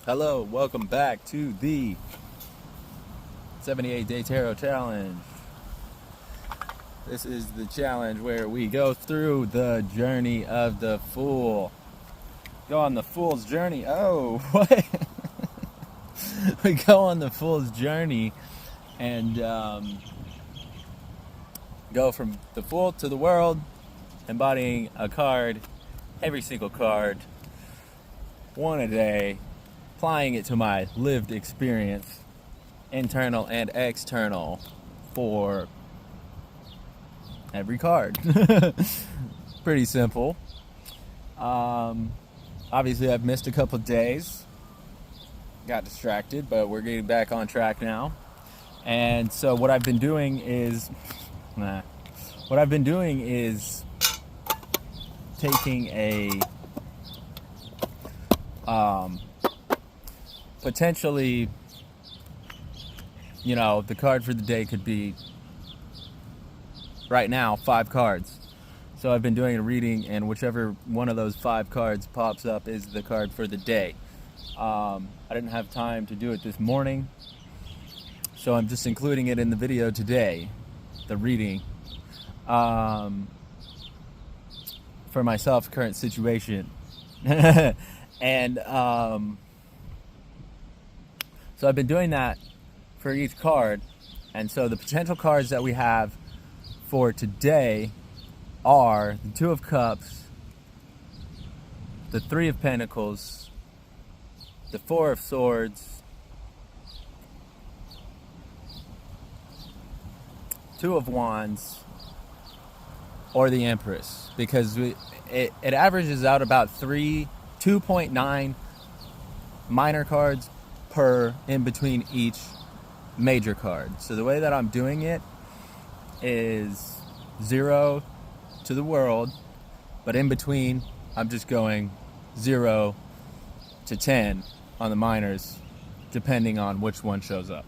Hello, welcome back to the 78-Day Tarot Challenge. This is the challenge where we go through the journey of the Fool. Go on the Fool's journey. Oh, what? We go on the Fool's journey and go from the Fool to the world, embodying a card, every single card, one a day, applying it to my lived experience, internal and external, for every card. Pretty simple. Obviously, I've missed a couple days. Got distracted, but we're getting back on track now. And so what I've been doing is... taking a... potentially, the card for the day could be, right now, 5 cards. So I've been doing a reading, and whichever one of those 5 cards pops up is the card for the day. I didn't have time to do it this morning, so I'm just including it in the video today, the reading, for myself, current situation. And so I've been doing that for each card. And so the potential cards that we have for today are the 2 of Cups, the 3 of Pentacles, the 4 of Swords, 2 of Wands, or the Empress. Because it averages out about 2.9 minor cards per in between each major card. So the way that I'm doing it is 0 to the world, but in between I'm just going 0 to 10 on the minors, depending on which one shows up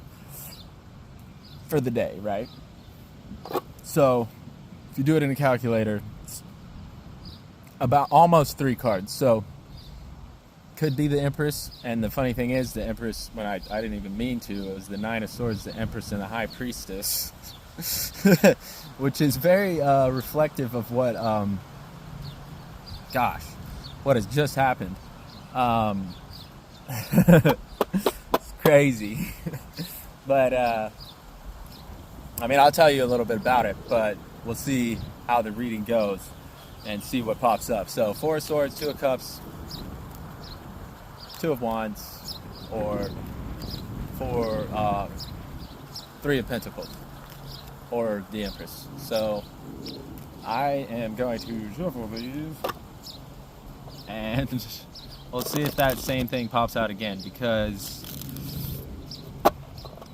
for the day, right? So if you do it in a calculator, it's about almost 3 cards. So could be the Empress, and the funny thing is, the Empress, when I didn't even mean to, it was the 9 of Swords, the Empress, and the High Priestess, which is very reflective of what, what has just happened. It's crazy. But, I'll tell you a little bit about it, but we'll see how the reading goes and see what pops up. So 4 of Swords, 2 of Cups, 2 of Wands, or 3 of Pentacles, or the Empress. So I am going to shuffle these, and we'll see if that same thing pops out again, because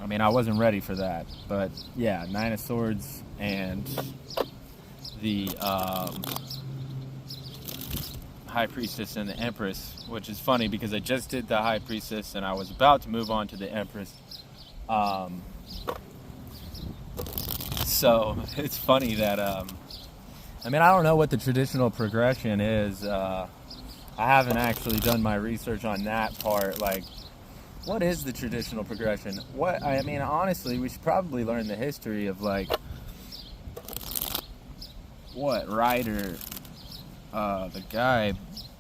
I wasn't ready for that. But yeah, 9 of Swords and the High Priestess and the Empress, which is funny because I just did the High Priestess and I was about to move on to the Empress. So it's funny that I don't know what the traditional progression is. I haven't actually done my research on that part. Like, what is the traditional progression? Honestly, we should probably learn the history of, like, what Rider, the guy,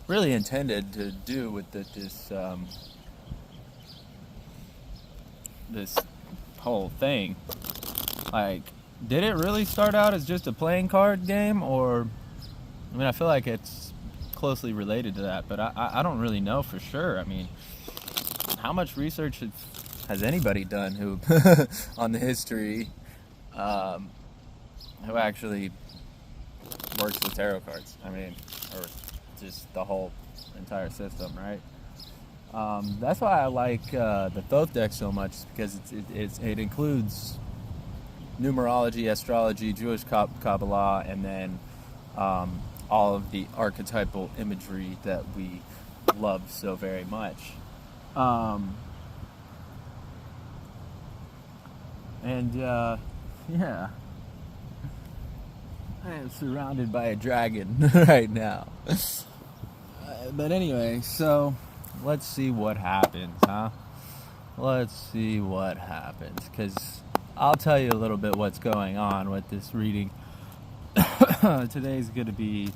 really intended to do with this whole thing. Like, did it really start out as just a playing card game, or I feel like it's closely related to that, but I don't really know for sure. How much research has anybody done who on the history, who actually works with tarot cards? Or just the whole entire system, right? That's why I like the Thoth deck so much, because it includes numerology, astrology, Jewish Kabbalah, and then all of the archetypal imagery that we love so very much. Yeah. I am surrounded by a dragon right now. But anyway, so let's see what happens, huh? Let's see what happens, because I'll tell you a little bit what's going on with this reading. Today's going to be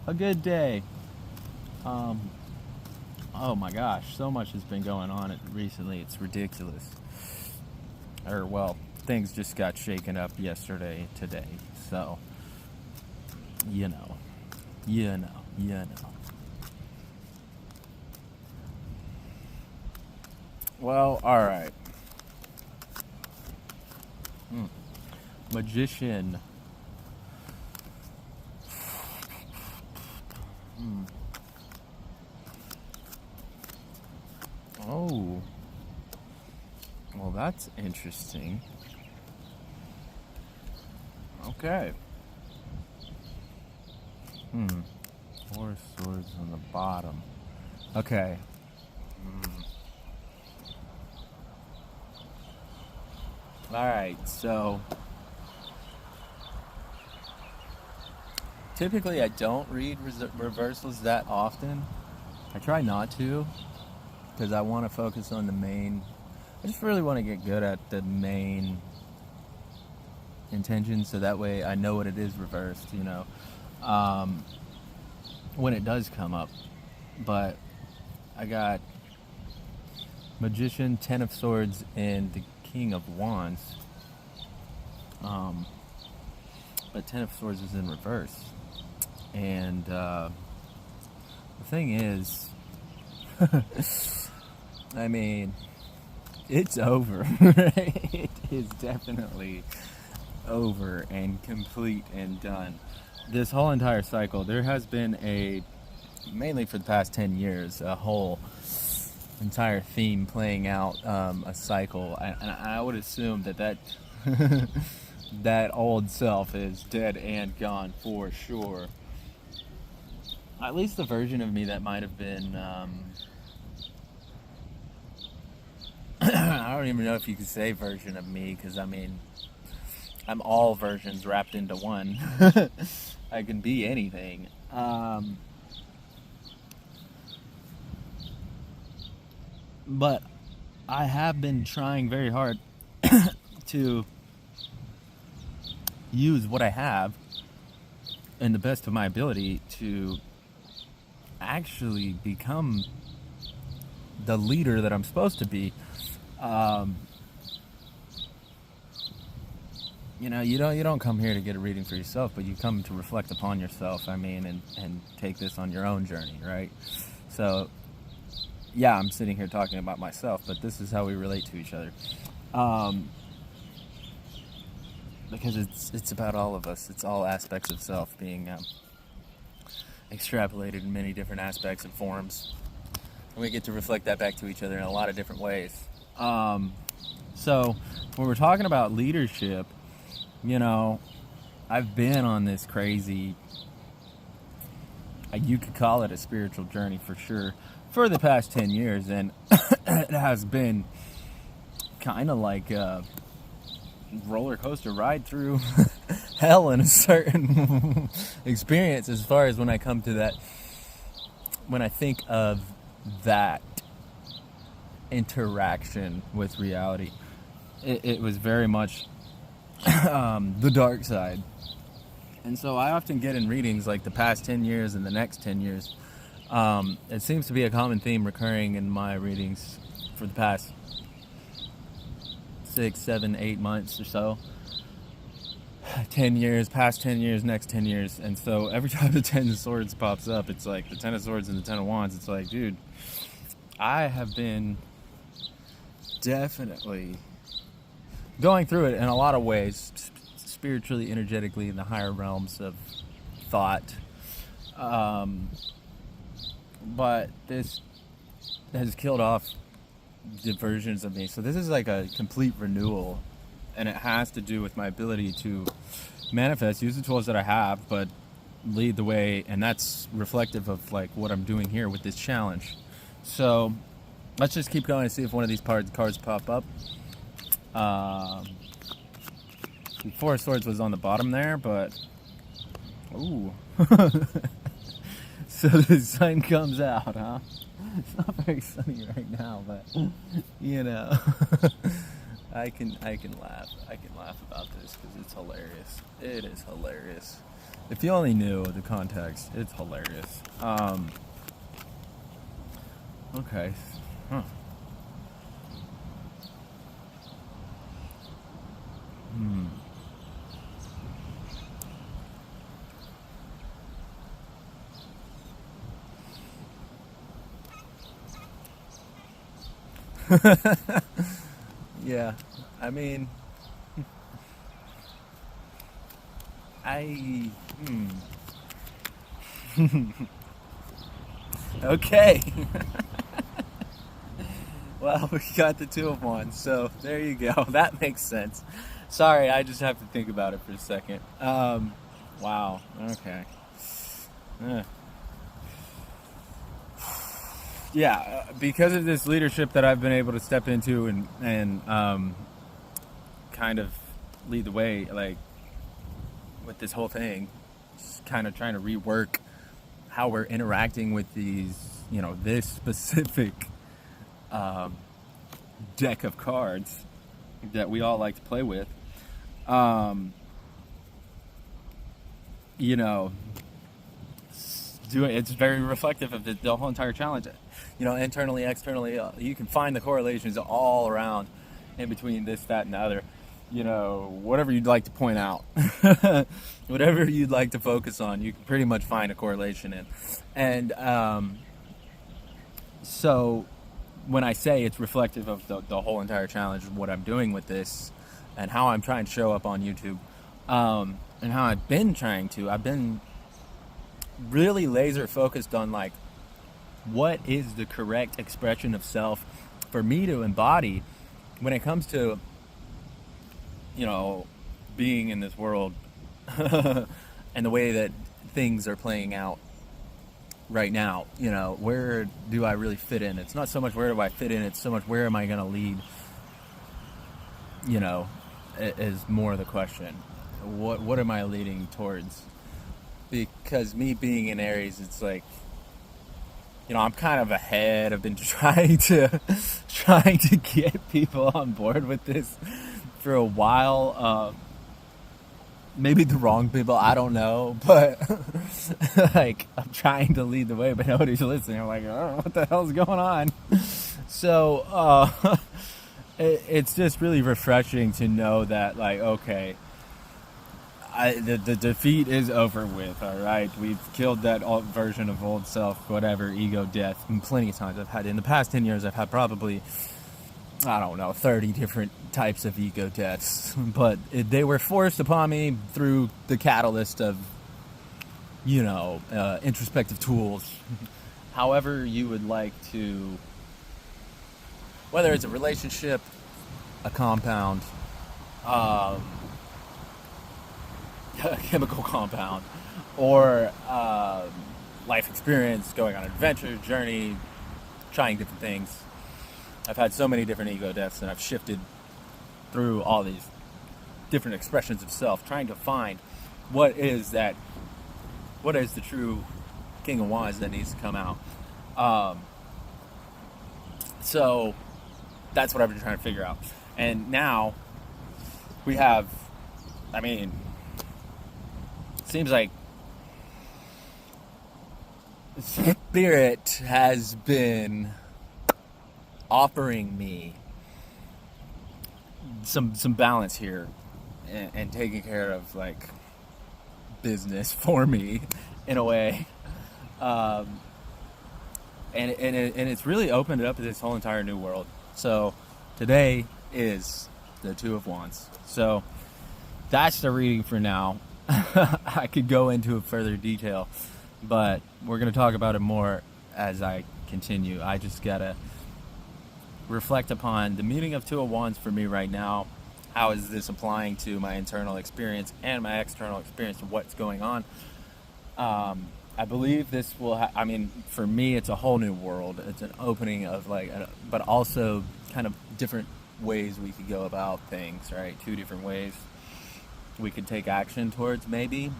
a good day. Oh my gosh, so much has been going on recently, it's ridiculous. Well, things just got shaken up yesterday, today, so, you know. Well, alright. Magician. Oh. Well, that's interesting. Okay. 4 swords on the bottom. Okay. Alright, so typically I don't read reversals that often. I try not to, because I want to focus on the main. I just really want to get good at the main intention, so that way I know what it is reversed, when it does come up. But I got Magician, 10 of Swords, and the King of Wands. But 10 of Swords is in reverse. And the thing is, I mean, it's over. Right? It is definitely over and complete and done. This whole entire cycle, there has been mainly for the past 10 years, a whole entire theme playing out, a cycle, and I would assume that that old self is dead and gone for sure. At least the version of me that might have been, I don't even know if you could say version of me, because I mean, I'm all versions wrapped into one. I can be anything. But I have been trying very hard to use what I have in the best of my ability to actually become the leader that I'm supposed to be. You don't come here to get a reading for yourself, but you come to reflect upon yourself, and take this on your own journey, right? So, yeah, I'm sitting here talking about myself, but this is how we relate to each other. Because it's about all of us. It's all aspects of self being extrapolated in many different aspects and forms. And we get to reflect that back to each other in a lot of different ways. So, when we're talking about leadership, I've been on this crazy, you could call it a spiritual journey for sure, for the past 10 years, and it has been kind of like a roller coaster ride through hell in a certain experience, as far as when I come to that, when I think of that interaction with reality, it was very much the dark side. And so I often get in readings like the past 10 years and the next 10 years. It seems to be a common theme recurring in my readings for the past 6, 7, 8 months or so. 10 years, past 10 years, next 10 years. And so every time the 10 of Swords pops up, it's like the 10 of Swords and the 10 of Wands. It's like, dude, I have been definitely going through it in a lot of ways, spiritually, energetically, in the higher realms of thought. But this has killed off the versions of me. So this is like a complete renewal, and it has to do with my ability to manifest, use the tools that I have, but lead the way, and that's reflective of like what I'm doing here with this challenge. So let's just keep going and see if one of these cards pop up. The 4 of Swords was on the bottom there, but ooh. So the sun comes out, huh? It's not very sunny right now, but you know, I can laugh. I can laugh about this because it's hilarious. It is hilarious. If you only knew the context, it's hilarious. Okay. Huh. Hmm. Yeah. I mean, I. Okay. Well, we got the two of one, so there you go. That makes sense. Sorry, I just have to think about it for a second. Wow. Okay. Uh, yeah, because of this leadership that I've been able to step into and kind of lead the way, like with this whole thing, just kind of trying to rework how we're interacting with these, this specific um, deck of cards that we all like to play with. Um, you know, it's very reflective of the whole entire challenge. Internally, externally, you can find the correlations all around in between this, that, and the other. Whatever you'd like to point out, whatever you'd like to focus on, you can pretty much find a correlation in. And so when I say it's reflective of the whole entire challenge of what I'm doing with this and how I'm trying to show up on YouTube, and how I've been really laser focused on like what is the correct expression of self for me to embody when it comes to being in this world and the way that things are playing out right now. Where do I really fit in? It's not so much where do I fit in, it's so much where am I going to lead, is more the question. What am I leading towards? Because me being in Aries, it's like, I'm kind of ahead. I've been trying to get people on board with this for a while. Maybe the wrong people, I don't know, but like I'm trying to lead the way, but nobody's listening. I'm like, oh, what the hell's going on? So it's just really refreshing to know that, like, okay, the defeat is over with. All right, we've killed that version of old self, whatever, ego death, plenty of times. I've had in the past 10 years. I've had probably, I don't know, 30 different types of ego deaths, but they were forced upon me through the catalyst of, introspective tools. However you would like to, whether it's a relationship, a compound, a chemical compound, or life experience, going on an adventure, journey, trying different things. I've had so many different ego deaths, and I've shifted through all these different expressions of self, trying to find what is the true King of Wands that needs to come out. So that's what I've been trying to figure out. And now we have, seems like Spirit has been offering me some balance here and taking care of like business for me in a way, and it's really opened it up to this whole entire new world. So today is the Two of Wands. So that's the reading for now. I could go into further detail, but we're going to talk about it more as I continue. I just gotta reflect upon the meaning of Two of Wands for me right now. How is this applying to my internal experience and my external experience of what's going on? I believe this will for me, it's a whole new world. It's an opening of but also kind of different ways we could go about things, right? Two different ways we could take action towards, maybe.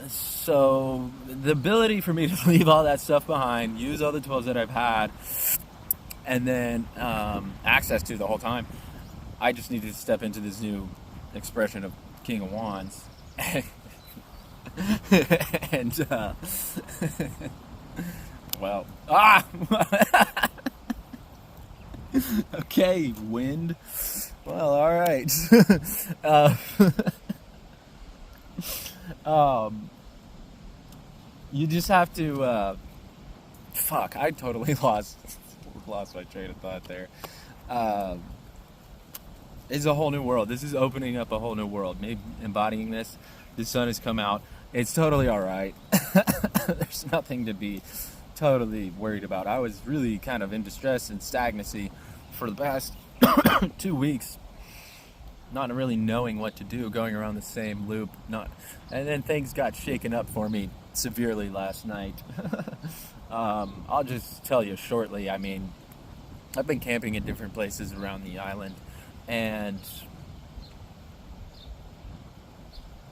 So the ability for me to leave all that stuff behind, use all the tools that I've had, and then access to the whole time, I just needed to step into this new expression of King of Wands. And well, okay, wind. Well, all right. uh, you just have to. Fuck! I totally lost my train of thought there. It's a whole new world. This is opening up a whole new world. Maybe embodying this. The sun has come out. It's totally all right. There's nothing to be totally worried about. I was really kind of in distress and stagnancy for the past 2 weeks, not really knowing what to do, going around the same loop. And then things got shaken up for me severely last night. I'll just tell you shortly. I mean, I've been camping in different places around the island, and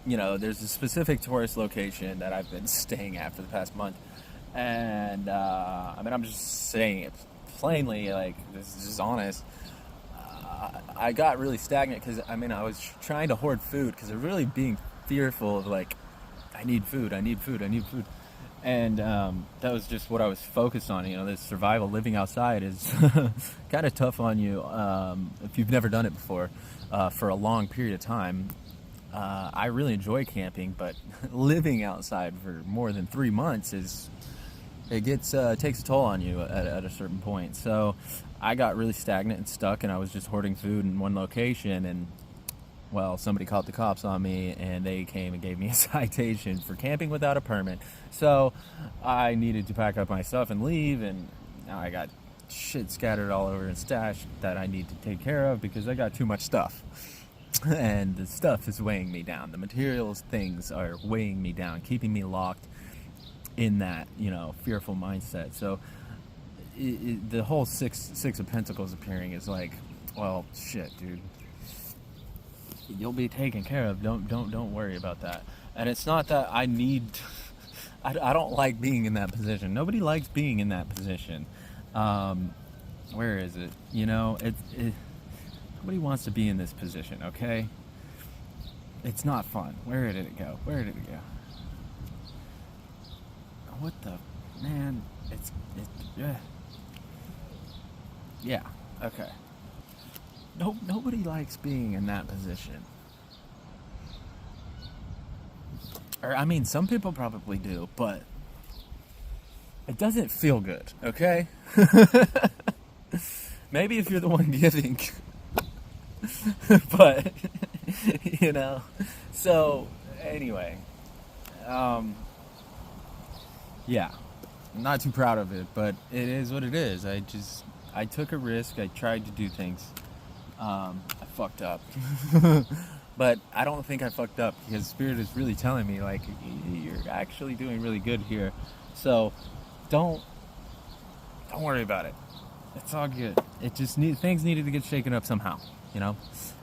there's a specific tourist location that I've been staying at for the past month, and I'm just saying it plainly, like, this is just honest. I got really stagnant because I was trying to hoard food because I'm really being fearful of, like, I need food, and that was just what I was focused on. This survival, living outside is kind of tough on you if you've never done it before for a long period of time. I really enjoy camping, but living outside for more than 3 months takes a toll on you at a certain point. So I got really stagnant and stuck, and I was just hoarding food in one location, and well, somebody called the cops on me, and they came and gave me a citation for camping without a permit. So I needed to pack up my stuff and leave, and now I got shit scattered all over and stashed that I need to take care of because I got too much stuff. And the stuff is weighing me down. The materials, things are weighing me down, keeping me locked in that, fearful mindset. So the whole six of Pentacles appearing is like, well, shit, dude. You'll be taken care of. Don't worry about that. And it's not that I don't like being in that position. Nobody likes being in that position. Where is it? Nobody wants to be in this position, okay? It's not fun. Where did it go? What the man? Yeah. Okay. Nobody likes being in that position. Or, some people probably do, but it doesn't feel good, okay? Maybe if you're the one giving. But, So, anyway. Yeah. I'm not too proud of it, but it is what it is. I took a risk. I tried to do things. I fucked up. But I don't think I fucked up because Spirit is really telling me, like, you're actually doing really good here. So don't worry about it. It's all good. It just things needed to get shaken up somehow,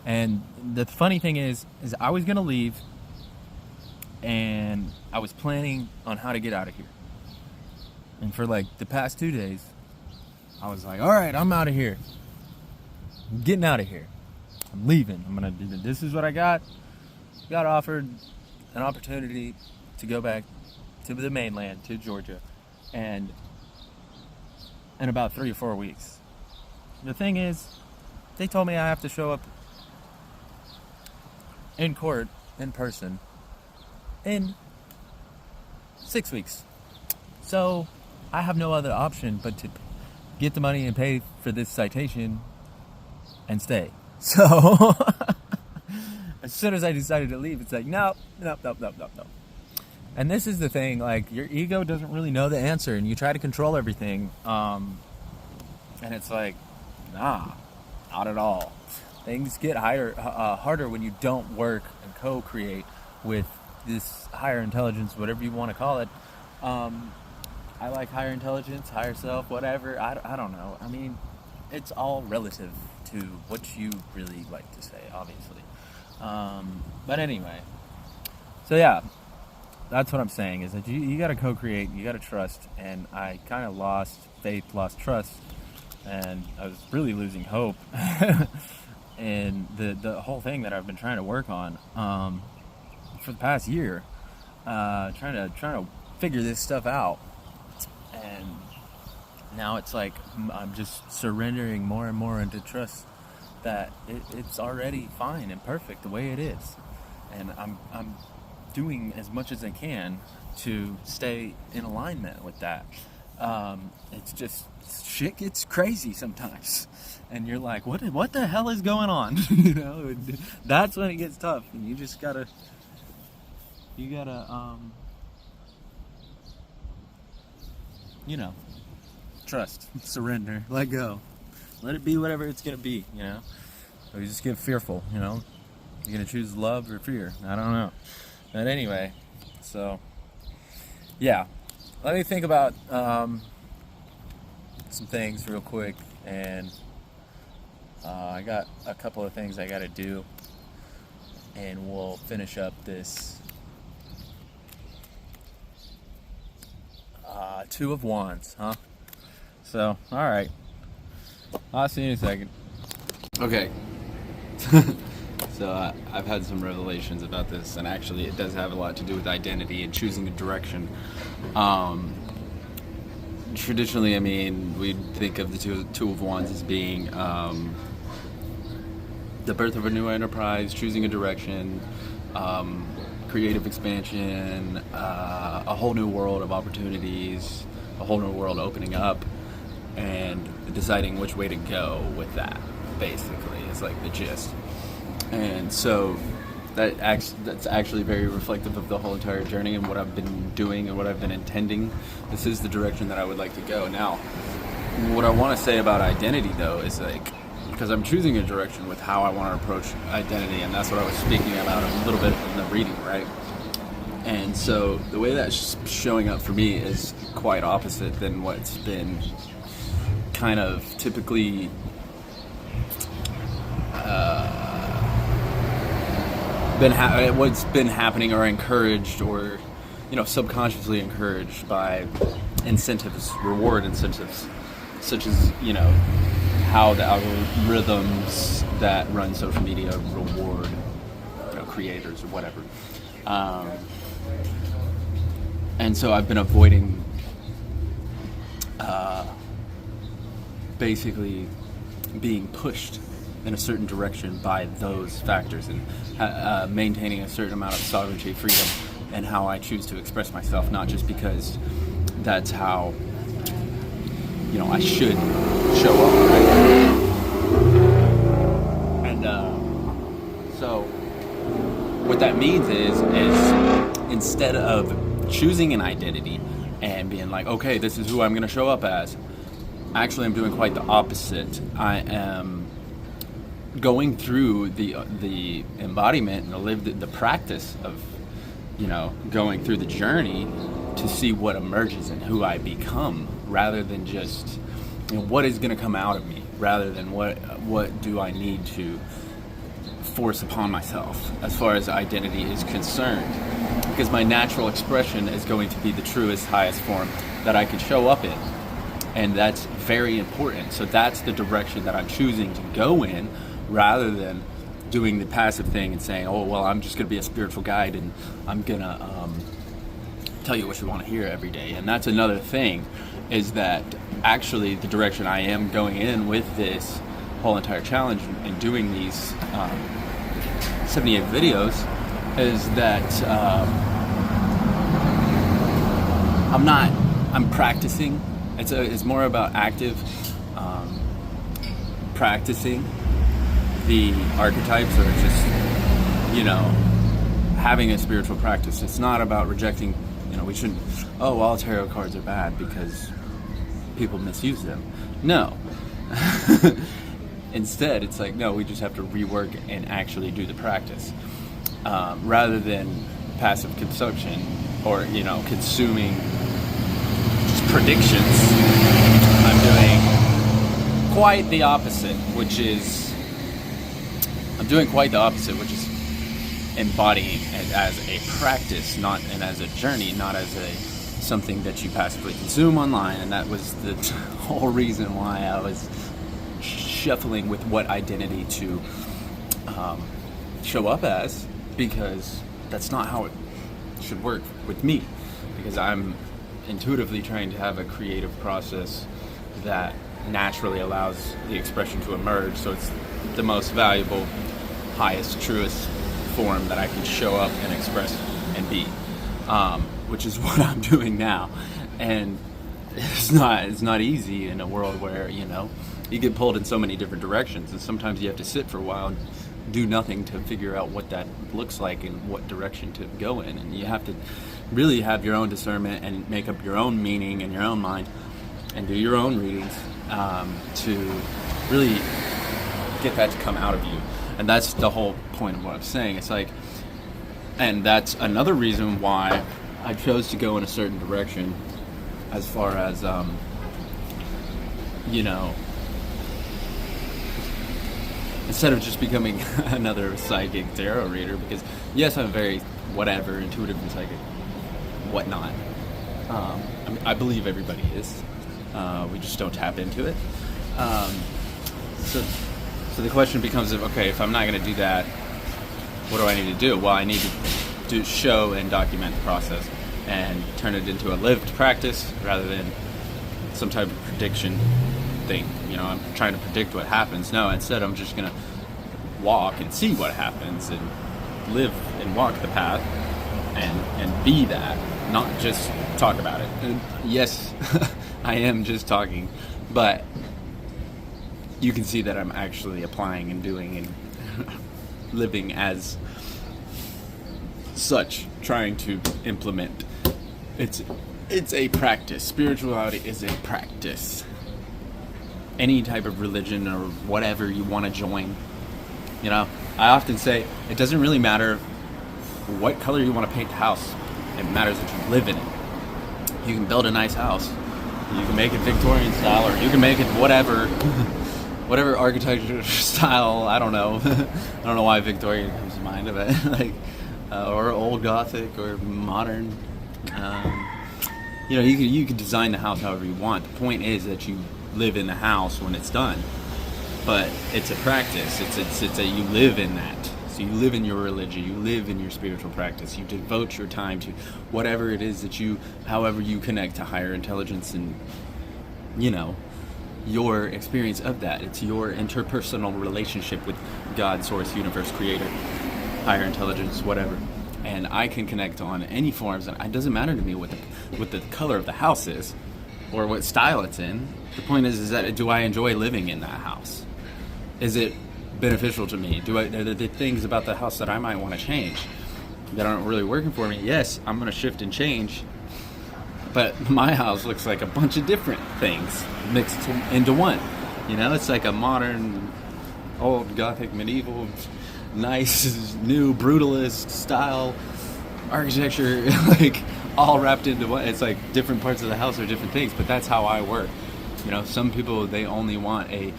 And the funny thing is I was gonna leave, and I was planning on how to get out of here. And for like the past 2 days, I was like, all right, I'm out of here. I'm getting out of here. I'm leaving. I'm gonna do this. Is what I got. Got offered an opportunity to go back to the mainland, to Georgia, and in about 3 or 4 weeks. The thing is, they told me I have to show up in court in person in 6 weeks. So I have no other option but to get the money and pay for this citation and stay. So as soon as I decided to leave, it's like, no. And this is the thing, like, your ego doesn't really know the answer, and you try to control everything, and it's like, nah, not at all. Things get harder when you don't work and co-create with this higher intelligence, whatever you want to call it. I like higher intelligence, higher self, whatever. I don't know. It's all relative to what you really like to say, obviously. But anyway, so yeah, that's what I'm saying, is that you got to co-create, you got to trust, and I kind of lost faith, lost trust, and I was really losing hope. And the whole thing that I've been trying to work on for the past year, trying to figure this stuff out, and now it's like I'm just surrendering more and more into trust that it's already fine and perfect the way it is, and I'm doing as much as I can to stay in alignment with that. It's just, shit gets crazy sometimes, and you're like, what the hell is going on? You know, that's when it gets tough, and you just gotta you know, trust, surrender, let go, let it be whatever it's gonna be, you know. Or you just get fearful, you know. You're gonna choose love or fear, I don't know. But anyway, so yeah, let me think about some things real quick, and I got a couple of things I gotta do, and we'll finish up this Two of Wands, huh? So, alright, I'll see you in a second. Okay. So I've had some revelations about this, and actually it does have a lot to do with identity and choosing a direction. Traditionally, I mean, we think of the Two of Wands as being the birth of a new enterprise, choosing a direction, creative expansion, a whole new world of opportunities, a whole new world opening up, and deciding which way to go with that, basically, is like the gist. And so that's actually very reflective of the whole entire journey and what I've been doing and what I've been intending. This is the direction that I would like to go. Now, what I want to say about identity, though, is like, because I'm choosing a direction with how I want to approach identity, and that's what I was speaking about a little bit in the reading, right? And so the way that's showing up for me is quite opposite than what's been kind of typically what's been happening, or encouraged, or, you know, subconsciously encouraged by incentives, reward incentives, such as, you know, how the algorithms that run social media reward, you know, creators or whatever. And so I've been avoiding basically being pushed in a certain direction by those factors, and maintaining a certain amount of sovereignty, freedom, and how I choose to express myself, not just because that's how, you know, I should show up, right? And so what that means is instead of choosing an identity and being like, okay, this is who I'm going to show up as, actually I'm doing quite the opposite. I am going through the embodiment and the practice of, you know, going through the journey to see what emerges and who I become, rather than just, you know, what is going to come out of me, rather than what do I need to force upon myself as far as identity is concerned. Because my natural expression is going to be the truest, highest form that I can show up in, and that's very important. So that's the direction that I'm choosing to go in, rather than doing the passive thing and saying, oh, well, I'm just going to be a spiritual guide and I'm going to tell you what you want to hear every day. And that's another thing, is that actually the direction I am going in with this whole entire challenge and doing these 78 videos is that I'm practicing. It's more about active practicing the archetypes, or just, you know, having a spiritual practice. It's not about rejecting, you know, we shouldn't, oh, all tarot cards are bad because people misuse them. No. Instead, it's like, no, we just have to rework and actually do the practice, rather than passive consumption, or, you know, consuming just predictions. I'm doing quite the opposite, which is embodying it as a practice, not and as a journey, not as a something that you passively consume online. And that was the whole reason why I was shuffling with what identity to show up as, because that's not how it should work with me, because I'm intuitively trying to have a creative process that naturally allows the expression to emerge, so it's the most valuable, highest, truest form that I can show up and express and be, which is what I'm doing now. And it's not easy in a world where, you know, you get pulled in so many different directions, and sometimes you have to sit for a while and do nothing to figure out what that looks like and what direction to go in. And you have to really have your own discernment and make up your own meaning in your own mind and do your own readings to really get that to come out of you. And that's the whole point of what I'm saying. It's like, and that's another reason why I chose to go in a certain direction as far as, you know, instead of just becoming another psychic tarot reader, because yes, I'm very whatever, intuitive and psychic, whatnot. I mean, I believe everybody is. We just don't tap into it. So the question becomes, okay, if I'm not going to do that, what do I need to do? Well, I need to show and document the process and turn it into a lived practice rather than some type of prediction thing. You know, I'm trying to predict what happens. No, instead I'm just going to walk and see what happens and live and walk the path and be that, not just talk about it. And yes, I am just talking, but you can see that I'm actually applying and doing and living as such, trying to implement. It's a practice. Spirituality is a practice. Any type of religion or whatever you want to join. You know, I often say it doesn't really matter what color you want to paint the house. It matters that you live in it. You can build a nice house. You can make it Victorian style, or you can make it whatever architecture style. I don't know. I don't know why Victorian comes to mind, but like, or old Gothic or modern. You know, you can design the house however you want. The point is that you live in the house when it's done. But it's a practice. It's a you live in that. So you live in your religion. You live in your spiritual practice. You devote your time to whatever it is that however you connect to higher intelligence and, you know, your experience of that. It's your interpersonal relationship with God, source, universe, creator, higher intelligence, whatever. And I can connect on any forms, and it doesn't matter to me what the color of the house is or what style it's in. The point is that do I enjoy living in that house? Is it beneficial to me? Are there things about the house that I might want to change that aren't really working for me? Yes, I'm going to shift and change. But my house looks like a bunch of different things mixed into one. You know, it's like a modern, old Gothic, medieval, nice, new, brutalist style architecture, like all wrapped into one. It's like different parts of the house are different things, but that's how I work. You know, some people, they only want a,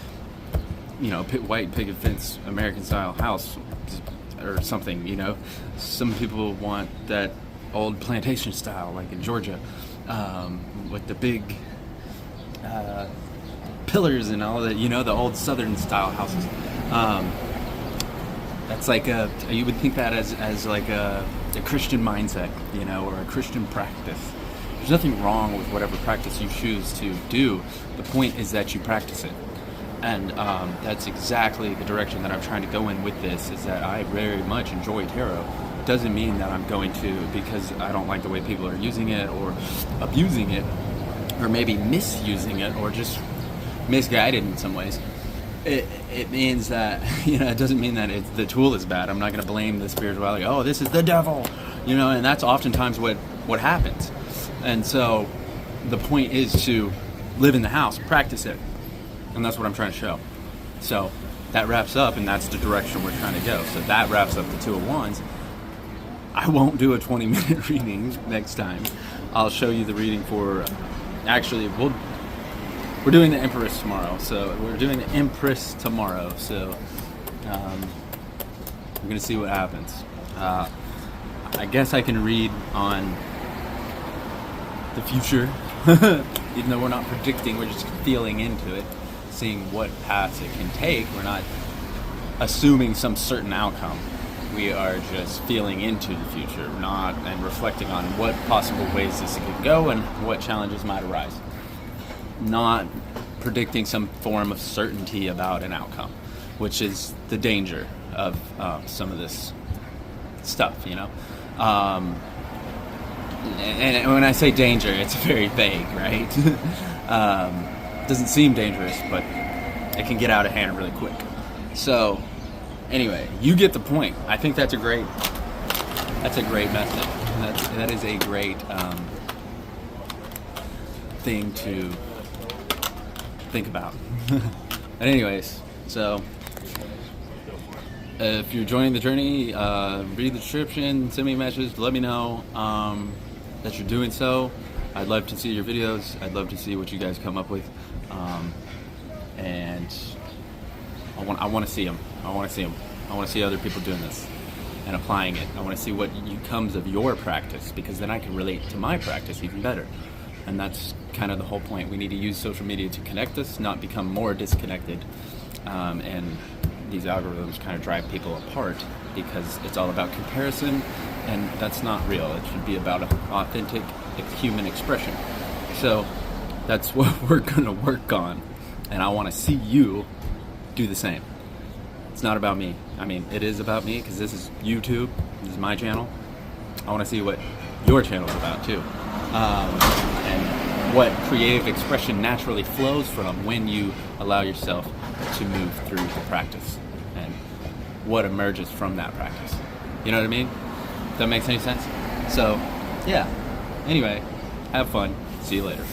you know, white picket fence American style house or something, you know. Some people want that old plantation style, like in Georgia, with the big pillars and all that, you know, the old southern style houses. That's like you would think that as like a Christian mindset, you know, or a Christian practice. There's nothing wrong with whatever practice you choose to do. The point is that you practice it. And that's exactly the direction that I'm trying to go in with this, is that I very much enjoy tarot. It doesn't mean that I'm going to, because I don't like the way people are using it or abusing it or maybe misusing it or just misguided in some ways. It means that, you know, it doesn't mean that the tool is bad. I'm not going to blame the spirituality. Oh, this is the devil, you know, and that's oftentimes what happens. And so the point is to live in the house, practice it. And that's what I'm trying to show. So that wraps up, and that's the direction we're trying to go. So that wraps up the Two of Wands. I won't do a 20-minute reading next time. I'll show you the reading for, actually, we're doing the Empress tomorrow. So we're doing the Empress tomorrow. So we're going to see what happens. I guess I can read on the future, even though we're not predicting, we're just feeling into it, seeing what paths it can take. We're not assuming some certain outcome. We are just feeling into the future, and reflecting on what possible ways this could go and what challenges might arise. Not predicting some form of certainty about an outcome, which is the danger of some of this stuff, and when I say danger, it's very vague, right? Doesn't seem dangerous, but it can get out of hand really quick. So, anyway, you get the point. I think that's a great message. That is a great thing to think about. But anyways, so if you're joining the journey, read the description, send me a message, let me know that you're doing so. I'd love to see your videos. I'd love to see what you guys come up with, and I want to see them. I want to see other people doing this and applying it. I want to see what comes of your practice, because then I can relate to my practice even better. And that's kind of the whole point. We need to use social media to connect us, not become more disconnected. And these algorithms kind of drive people apart because it's all about comparison, and that's not real. It should be about authentic human expression. So that's what we're going to work on, and I want to see you do the same. It's not about me. I mean, it is about me because this is YouTube. This is my channel. I want to see what your channel is about too, and what creative expression naturally flows from when you allow yourself to move through the practice, and what emerges from that practice. You know what I mean? Does that make any sense? So, yeah. Anyway, have fun. See you later.